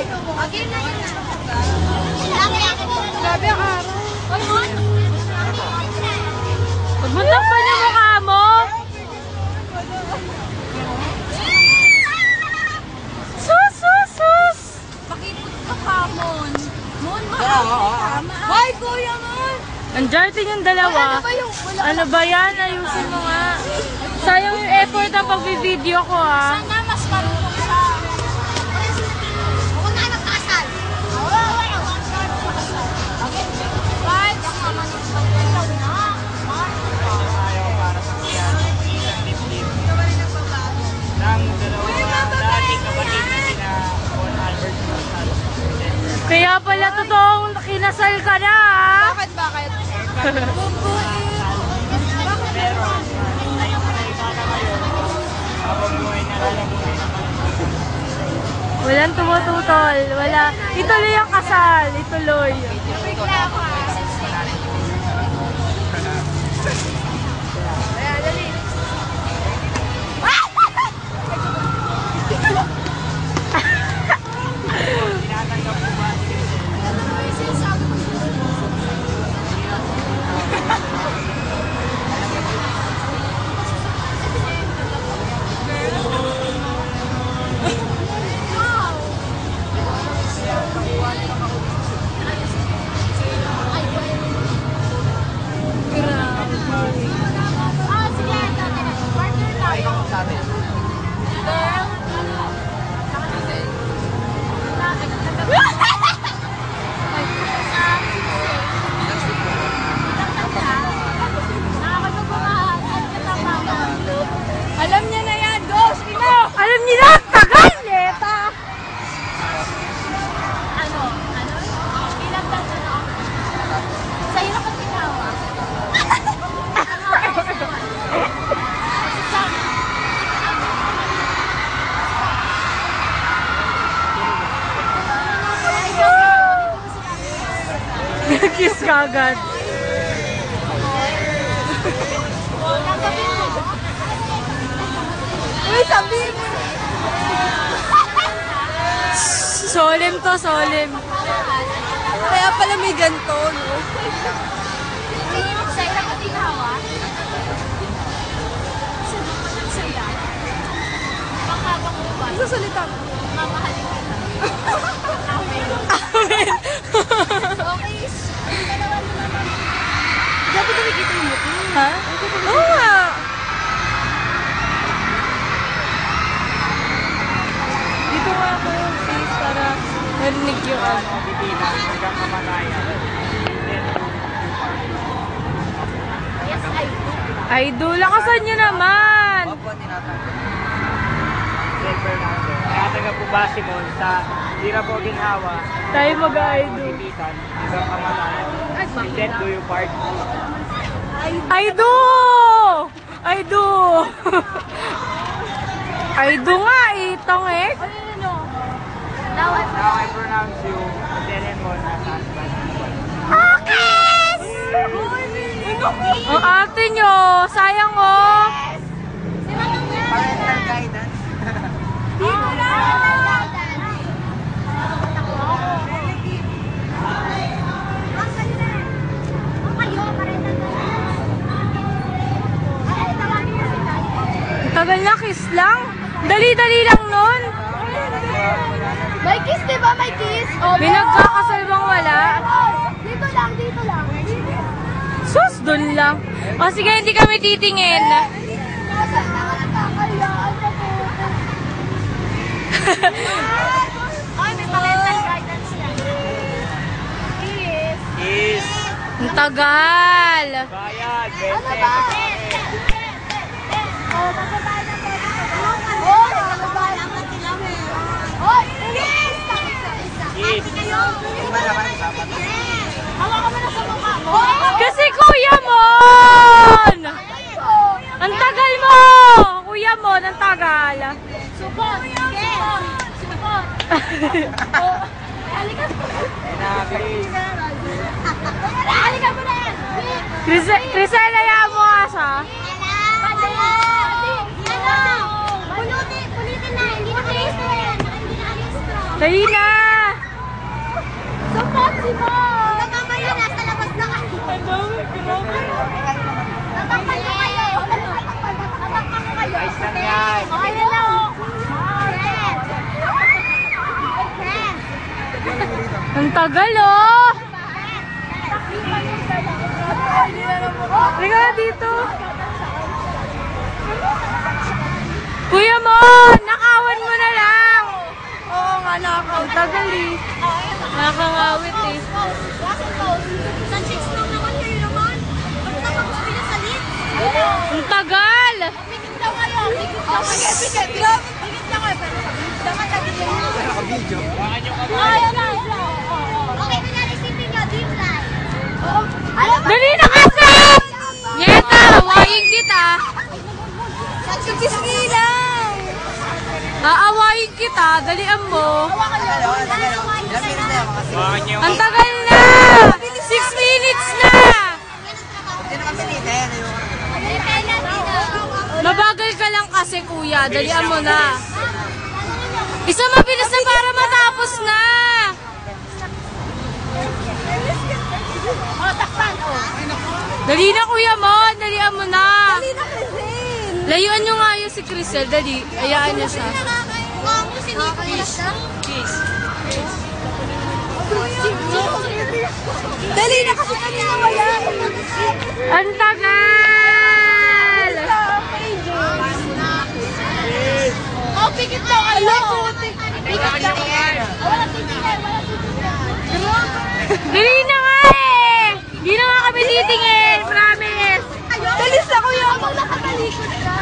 Again na yun. Grabe ang araw. Pagmuntak pa niya mukha mo. Sus! Pakipot ka pa, Mon. Mon, mahal. Hoy, kuya, Mon. Ang jarting yung dalawa. Ano ba yan? Ayusin mo nga. Sayang yung effort na pag-video ko, ha. Sana mas marunong siya. Huwag na nagkasal. Okay. Bye. Baka manipagalaw na. Kaya pala totoong kinasal ka na, ha? Bakit? Bakit? Walang tumututol. Wala. Ituloy ang kasal. Ituloy. Alam niya na yan, Ghost! Ino! Alam niyo na! Tagal! Neta! Ano? Ilang taon na? Sa'yo na kasi tawa. Kiss ka agad. Uy, sabihin mo! Solemn to, solemn. Kaya pala may ganito, no? Sa'yo na kasi tawa? Sa'yo? Panghabang mo ba? Sasalita mo. Mamahalin ka na. Amen. Okay. Dapat nakikita yung mukha. Ha? Oo nga. Dito nga ako, please, para marinig yung ano. Yes, I do. Idol, lakasan nyo naman! Kaya taga po ba si Mon sa Tira po Ginhawa, Tayo mag-idol. Ibitan, hanggang Kamalayan. And then do your part. I do! I do nga, itong eh. Now I Now I pronounce you, Madeleine Mon as husband. Akis! Ang ate nyo, sayang oh. Parental guidance. Dito na! Tagal na, kiss lang. Dali-dali lang nun. May kiss, diba? May kiss? Oh, May nagkakasal bang wala? Dito lang, dito lang. Sus, dun lang. O sige, hindi kami titingin. Nasaan na ka nagkakayaan na po? Ay, may parental guidance na. Kiss. Is Ang tagal. bayad, Ano 20. ba? Oh, magbabayad na po. Oh, magbabayad na sila. Oh, kiss! Yes. Iba naman, dapat. Hawakan mo na sa mukha mo. Kasi Kuya Mon! Ang tagal mo! Kuya Mon, ang tagal. Support! Support! Support! Oh, halika po. Pinabilis. Halika mo na yan! Crisel, hayaan mo nga siya. Pulitin na, hindi na alis na yan. Hindi na alis na. Dali na! Si Mo! Hanggang mamaya, nasa labas na kayo. Tatakpan ko kayo. Tatakpan ko kayo. Ayos lang yan. Okay na lang, oh. Ang tagal, oh! Halika dito. Kuya mo, nakawan mo na lang. Oo nga, Ang tagal, eh. Nakakangawit, eh. Sa chicks lang naman kayo naman. Ba't nakapos ko yung salit? Ang tagal! Pikit daw kayo. Pikit daw kayo. Pikit daw kayo. Dapat lagi kayo. Naka-video. Okay, pinalisipin nyo. Deep line. Dali na kasi! Nyeta, hawain kita. Sa chicks lang. Aawain kita, dalian mo. Hawakan niyo. Ang tagal na! 6 minutes na! Mabagal ka lang kasi, kuya. Dalian mo na. Isa mabilis na para matapos na. Dali na, kuya mo. Dalian mo na. Layuan nyo nga yun si Crisel. Dali. Ayaan niya siya. Dali na kasi kanina wala. Ang tagal! Oh, pikit daw kayo. Pikit daw kayo. Wala titingin. Dali na nga eh! Hindi na nga kami titingin. Promise. Dalis na kuya. Pag nakatalikod ka.